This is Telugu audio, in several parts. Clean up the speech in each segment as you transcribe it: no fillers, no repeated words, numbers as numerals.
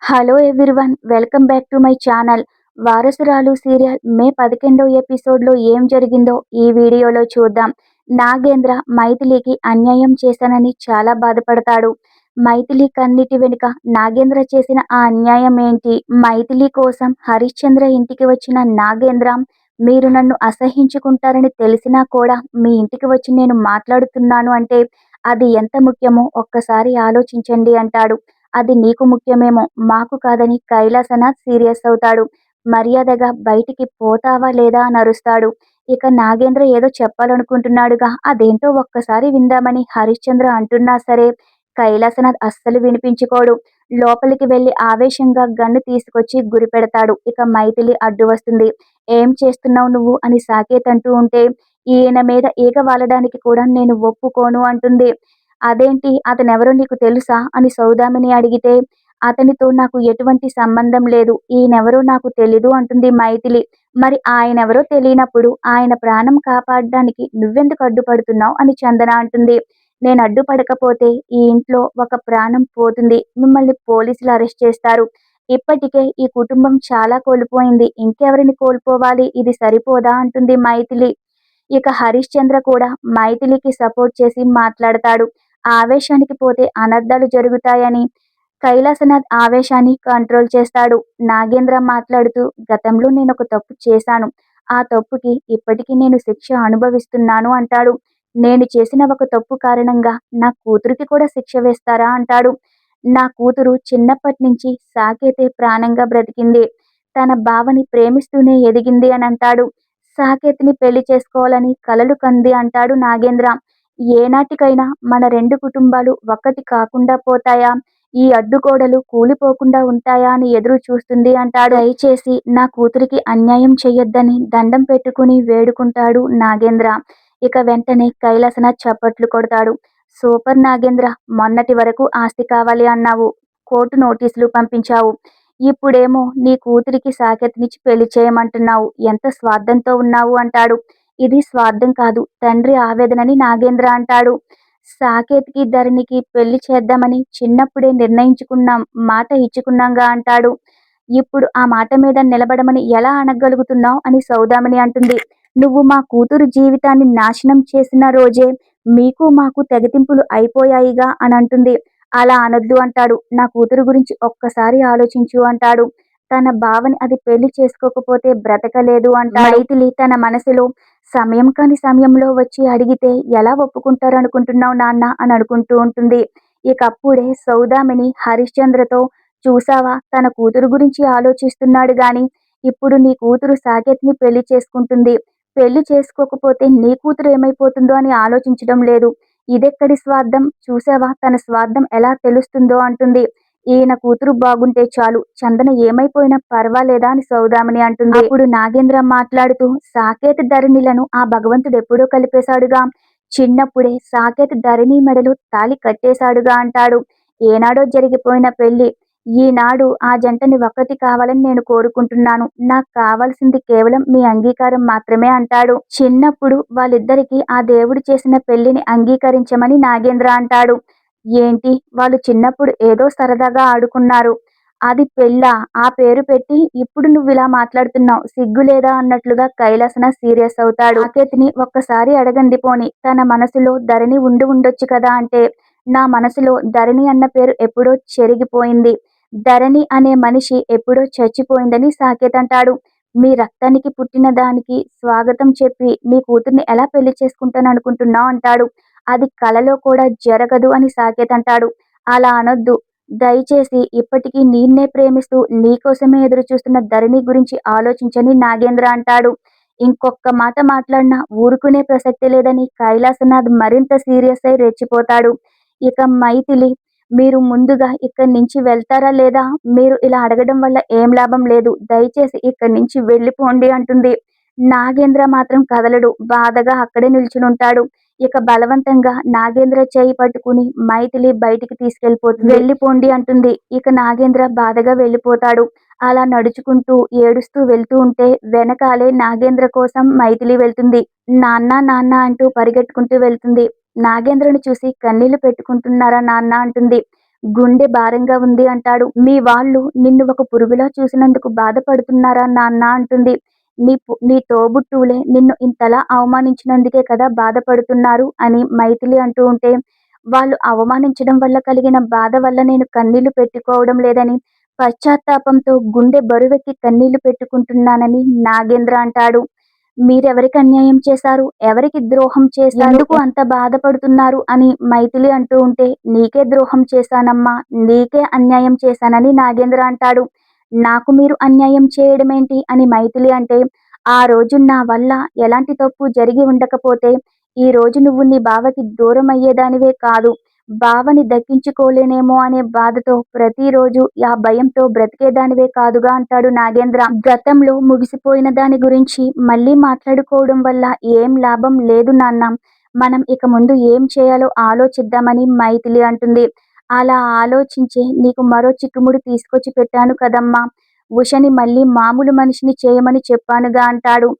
Hello everyone, welcome back to my channel. Varasuralu serial May 11వ ఎపిసోడ్లో ఏం జరిగిందో ఈ వీడియోలో చూద్దాం. నాగేంద్ర మైథిలికి అన్యాయం చేశానని చాలా బాధపడతాడు. మైథిలి కన్నిటి వెనుక నాగేంద్ర చేసిన ఆ అన్యాయం ఏంటి? మైథిలి కోసం హరిశ్చంద్ర ఇంటికి వచ్చిన నాగేంద్ర, మీరు నన్ను అసహించుకుంటారని తెలిసినా కూడా మీ ఇంటికి వచ్చి నేను మాట్లాడుతున్నాను అంటే అది ఎంత ముఖ్యమో ఒక్కసారి ఆలోచించండి అంటాడు. అది నీకు ముఖ్యమేమో, మాకు కాదని కైలాసనాథ్ సీరియస్ అవుతాడు. మర్యాదగా బయటికి పోతావా లేదా అని అరుస్తాడు. ఇక నాగేంద్ర ఏదో చెప్పాలనుకుంటున్నాడుగా, అదేంటో ఒక్కసారి విందామని హరిశ్చంద్ర అంటున్నా సరే కైలాసనాథ్ అస్సలు వినిపించుకోడు. లోపలికి వెళ్లి ఆవేశంగా గన్ను తీసుకొచ్చి గురి పెడతాడు. ఇక మైథిలి అడ్డు వస్తుంది. ఏం చేస్తున్నావు నువ్వు అని సాకేత్ అంటూ ఉంటే, ఈయన మీద ఈగ వాలడానికి కూడా నేను ఒప్పుకోను అంటుంది. అదేంటి, అతనెవరో నీకు తెలుసా అని సౌదామిని అడిగితే, అతనితో నాకు ఎటువంటి సంబంధం లేదు, ఈయనెవరో నాకు తెలీదు అంటుంది మైథిలి. మరి ఆయనెవరో తెలియనప్పుడు ఆయన ప్రాణం కాపాడడానికి నువ్వెందుకు అడ్డుపడుతున్నావు అని చందన అంటుంది. నేను అడ్డుపడకపోతే ఈ ఇంట్లో ఒక ప్రాణం పోతుంది, మిమ్మల్ని పోలీసులు అరెస్ట్ చేస్తారు. ఇప్పటికే ఈ కుటుంబం చాలా కోల్పోయింది, ఇంకెవరిని కోల్పోవాలి, ఇది సరిపోదా అంటుంది మైథిలి. ఇక హరిశ్చంద్ర కూడా మైథిలికి సపోర్ట్ చేసి మాట్లాడతాడు. ఆవేశానికి పోతే అనర్థాలు జరుగుతాయని. కైలాసనాథ్ ఆవేశాన్ని కంట్రోల్ చేస్తాడు. నాగేంద్ర మాట్లాడుతూ, గతంలో నేనొక తప్పు చేశాను, ఆ తప్పుకి ఇప్పటికీ నేను శిక్ష అనుభవిస్తున్నాను అంటాడు. నేను చేసిన ఒక తప్పు కారణంగా నా కూతురికి కూడా శిక్ష వేస్తారా అంటాడు. నా కూతురు చిన్నప్పటి నుంచి సాకేతే ప్రాణంగా బ్రతికింది, తన బావని ప్రేమిస్తూనే ఎదిగింది అని అంటాడు. సాకేత్ని పెళ్లి చేసుకోవాలని కలలు కంది అంటాడు నాగేంద్ర. ఏనాటికైనా మన రెండు కుటుంబాలు ఒక్కటి కాకుండా పోతాయా, ఈ అడ్డుగోడలు కూలిపోకుండా ఉంటాయా అని ఎదురు చూస్తుంది అంటాడు. దయచేసి నా కూతురికి అన్యాయం చెయ్యొద్దని దండం పెట్టుకుని వేడుకుంటాడు నాగేంద్ర. ఇక వెంటనే కైలాసనాథ్ చప్పట్లు కొడతాడు. సూపర్ నాగేంద్ర, మొన్నటి వరకు ఆస్తి కావాలి అన్నావు, కోర్టు నోటీసులు పంపించావు, ఇప్పుడేమో నీ కూతురికి సాకేత్నిచ్చి పెళ్లి చేయమంటున్నావు, ఎంత స్వార్థంతో ఉన్నావు అంటాడు. ఇది స్వార్థం కాదు, తండ్రి ఆవేదనని నాగేంద్ర అంటాడు. సాకేత్కి ధరణికి పెళ్లి చేద్దామని చిన్నప్పుడే నిర్ణయించుకున్నాం, మాట ఇచ్చుకున్నాంగా అంటాడు. ఇప్పుడు ఆ మాట మీద నిలబడమని ఎలా అనగలుగుతున్నావు అని సౌదామిని అంటుంది. నువ్వు మా కూతురు జీవితాన్ని నాశనం చేసిన రోజే మీకు మాకు తెగతింపులు అయిపోయాయిగా అని అంటుంది. అలా అనొద్దు అంటాడు. నా కూతురు గురించి ఒక్కసారి ఆలోచించు అంటాడు. తన బావని అది పెళ్లి చేసుకోకపోతే బ్రతకలేదు అంటాడు. మైథిలి తన మనసులో, సమయం కాని సమయంలో వచ్చి అడిగితే ఎలా ఒప్పుకుంటారనుకుంటున్నావు నాన్న అని అనుకుంటూ ఉంటుంది. ఇకప్పుడే సౌదామిని హరిశ్చంద్రతో, చూసావా తన కూతురు గురించి ఆలోచిస్తున్నాడు గాని ఇప్పుడు నీ కూతురు సాకేత్ని పెళ్లి చేసుకుంటుంది, పెళ్లి చేసుకోకపోతే నీ కూతురు ఏమైపోతుందో అని ఆలోచించడం లేదు, ఇదెక్కడి స్వార్థం, చూసావా తన స్వార్థం ఎలా తెలుస్తుందో అంటుంది. ఈయన కూతురు బాగుంటే చాలు, చందన ఏమైపోయినా పర్వాలేదా అని సౌదామిని అంటుంది. అప్పుడు నాగేంద్ర మాట్లాడుతూ, సాకేత్ ధరణిలను ఆ భగవంతుడు ఎప్పుడో కలిపేశాడుగా, చిన్నప్పుడే సాకేత్ ధరణి మెడలు తాళి కట్టేశాడుగా అంటాడు. ఏనాడో జరిగిపోయిన పెళ్లి, ఈనాడు ఆ జంటని ఒక్కటి కావాలని నేను కోరుకుంటున్నాను, నాకు కావాల్సింది కేవలం మీ అంగీకారం మాత్రమే అంటాడు. చిన్నప్పుడు వాళ్ళిద్దరికీ ఆ దేవుడు చేసిన పెళ్లిని అంగీకరించమని నాగేంద్ర అంటాడు. ఏంటి, వాళ్ళు చిన్నప్పుడు ఏదో సరదాగా ఆడుకున్నారు, అది పెళ్ళా, ఆ పేరు పెట్టి ఇప్పుడు నువ్విలా మాట్లాడుతున్నావు, సిగ్గులేదా అన్నట్లుగా కైలాసన సీరియస్ అవుతాడు. సాకేత్ని ఒక్కసారి అడగండి పోని, తన మనసులో ధరణి ఉండొచ్చు కదా అంటే, నా మనసులో ధరణి అన్న పేరు ఎప్పుడో చెరిగిపోయింది, ధరణి అనే మనిషి ఎప్పుడో చచ్చిపోయిందని సాకేత్ అంటాడు. మీ రక్తానికి పుట్టిన దానికి స్వాగతం చెప్పి నీ కూతుర్ని ఎలా పెళ్లి చేసుకుంటాననుకుంటున్నావు అంటాడు. అది కలలో కూడా జరగదు అని సాకేత్ అంటాడు. అలా అనొద్దు, దయచేసి ఇప్పటికీ నిన్నే ప్రేమిస్తూ నీకోసమే ఎదురు చూస్తున్న ధరణి గురించి ఆలోచించని నాగేంద్ర అంటాడు. ఇంకొక్క మాట మాట్లాడినా ఊరుకునే ప్రసక్తి లేదని కైలాసనాథ్ మరింత సీరియస్ అయి రెచ్చిపోతాడు. ఇక మైథిలి, మీరు ముందుగా ఇక్కడి నుంచి వెళ్తారా లేదా, మీరు ఇలా అడగడం వల్ల ఏం లాభం లేదు, దయచేసి ఇక్కడి నుంచి వెళ్ళిపోండి అంటుంది. నాగేంద్ర మాత్రం కదలడు, బాధగా అక్కడే నిల్చునుంటాడు. ఇక బలవంతంగా నాగేంద్ర చేయి పట్టుకుని మైథిలి బయటికి తీసుకెళ్ళిపోతుంది. వెళ్ళిపోండి అంటుంది. ఇక నాగేంద్ర బాధగా వెళ్ళిపోతాడు. అలా నడుచుకుంటూ ఏడుస్తూ వెళ్తూ ఉంటే వెనకాలే నాగేంద్ర కోసం మైథిలి వెళ్తుంది. నాన్న నాన్న అంటూ పరిగెట్టుకుంటూ వెళ్తుంది. నాగేంద్రను చూసి కన్నీళ్లు పెట్టుకుంటున్నారా నాన్న అంటుంది. గుండె భారంగా ఉంది అంటాడు. మీ వాళ్ళు నిన్ను ఒక పురుగులా చూసినందుకు బాధపడుతున్నారా నాన్న అంటుంది. నీ తోబుట్టువులే నిన్ను ఇంతలా అవమానించినందుకే కదా బాధపడుతున్నారు అని మైథిలి అంటూ ఉంటే, వాళ్ళు అవమానించడం వల్ల కలిగిన బాధ వల్ల నేను కన్నీళ్లు పెట్టుకోవడం లేదని, పశ్చాత్తాపంతో గుండె బరువెక్కి కన్నీళ్లు పెట్టుకుంటున్నానని నాగేంద్ర అంటాడు. మీరెవరికి అన్యాయం చేశారు? ఎవరికి ద్రోహం చేశారు? ఎందుకు అంత బాధపడుతున్నారు? అని మైథిలి అంటూ ఉంటే, నీకే ద్రోహం చేశానమ్మా, నీకే అన్యాయం చేశానని నాగేంద్ర అంటాడు. నాకు మీరు అన్యాయం చేయడమేంటి? అని మైథిలి అంటే, ఆ రోజు నా వల్ల ఎలాంటి తప్పు జరిగి ఉండకపోతే, ఈ రోజు నువ్వు నీ బావకి దూరమయ్యేదానివే కాదు. బావని దక్కించుకోలేనేమో అనే బాధతో ప్రతిరోజు ఆ భయంతో బ్రతికేదానివే కాదుగా అంటాడు నాగేంద్ర. గతంలో ముగిసిపోయిన దాని గురించి మళ్ళీ మాట్లాడుకోవడం వల్ల ఏం లాభం లేదు నాన్న. మనం ఇక ముందు ఏం చేయాలో ఆలోచిద్దామని మైథిలి అంటుంది. అలా ఆలోచించే నీకు మరో చిక్కుముడి తీసుకొచ్చి పెట్టాను కదమ్మా. ఉషని మళ్ళీ మామూలు మనిషిని చేయమని చెప్పానుగా అంటాడు.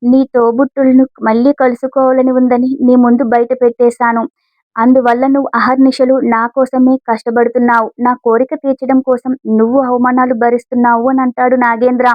నీ తోబుట్టులను మళ్ళీ కలుసుకోవాలని ఉందని నీ ముందు బయట పెట్టేశాను. అందువల్ల నువ్వు అహర్నిశలు నా కోసమే కష్టపడుతున్నావు. నా కోరిక తీర్చడం కోసం నువ్వు అవమానాలు భరిస్తున్నావు అని అంటాడు నాగేంద్ర.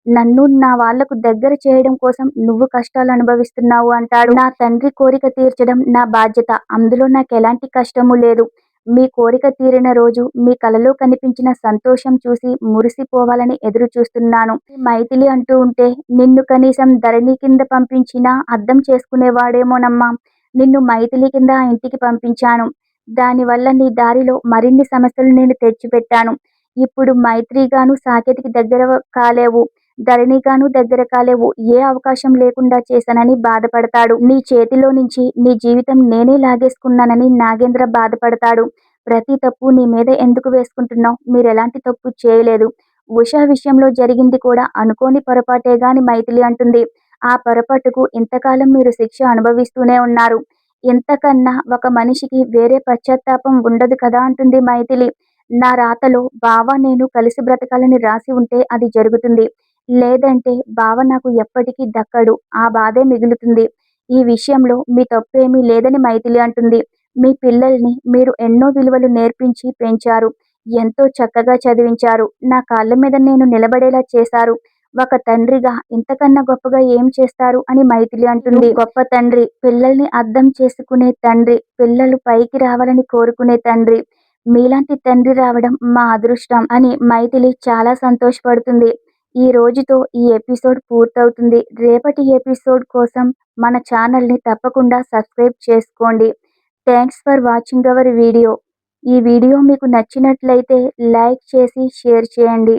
నన్ను నా వాళ్లకు దగ్గర చేయడం కోసం నువ్వు కష్టాలు అనుభవిస్తున్నావు అంటాడు. నా తండ్రి కోరిక తీర్చడం నా బాధ్యత. అందులో నాకెలాంటి కష్టము లేదు. మీ కోరిక తీరిన రోజు మీ కలలో కనిపించిన సంతోషం చూసి మురిసిపోవాలని ఎదురు చూస్తున్నాను. మైథిలి అంటూ ఉంటే, నిన్ను కనీసం ధరణి కింద పంపించినా అర్థం చేసుకునేవాడేమోనమ్మా. నిన్ను మైథిలి కింద ఆ ఇంటికి పంపించాను. దానివల్ల నీ దారిలో మరిన్ని సమస్యలు నేను తెచ్చిపెట్టాను. ఇప్పుడు మైత్రిగాను సాకేతికి దగ్గర కాలేవు. ధరణిగాను దగ్గర కాలేవు. ఏ అవకాశం లేకుండా చేశానని బాధపడతాడు. నీ చేతిలో నుంచి నీ జీవితం నేనే లాగేసుకున్నానని నాగేంద్ర బాధపడతాడు. ప్రతి తప్పు నీ మీద ఎందుకు వేసుకుంటున్నావు? మీరెలాంటి తప్పు చేయలేదు. ఉషా విషయంలో జరిగింది కూడా అనుకోని పొరపాటేగా అని మైథిలి అంటుంది. ఆ పొరపాటుకు ఇంతకాలం మీరు శిక్ష అనుభవిస్తూనే ఉన్నారు. ఇంతకన్నా ఒక మనిషికి వేరే పశ్చాత్తాపం ఉండదు కదా అంటుంది మైథిలి. నా రాతలో బావ నేను కలిసి బ్రతకాలని రాసి ఉంటే అది జరుగుతుంది. లేదంటే బావ నాకు ఎప్పటికీ దక్కడు. ఆ బాధే మిగులుతుంది. ఈ విషయంలో మీ తప్పేమీ లేదని మైథిలి అంటుంది. మీ పిల్లల్ని మీరు ఎన్నో విలువలు నేర్పించి పెంచారు. ఎంతో చక్కగా చదివించారు. నా కాళ్ళ మీద నేను నిలబడేలా చేశారు. ఒక తండ్రిగా ఇంతకన్నా గొప్పగా ఏం చేస్తారు అని మైథిలి అంటుంది. గొప్ప తండ్రి, పిల్లల్ని అర్థం చేసుకునే తండ్రి, పిల్లలు పైకి రావాలని కోరుకునే తండ్రి. మీలాంటి తండ్రి రావడం మా అదృష్టం అని మైథిలి చాలా సంతోషపడుతుంది. ఈ రోజుతో ఈ ఎపిసోడ్ పూర్తవుతుంది. రేపటి ఎపిసోడ్ కోసం మన ఛానల్ని తప్పకుండా సబ్స్క్రైబ్ చేసుకోండి. Thanks for watching our video. ఈ వీడియో మీకు నచ్చినట్లయితే లైక్ చేసి షేర్ చేయండి.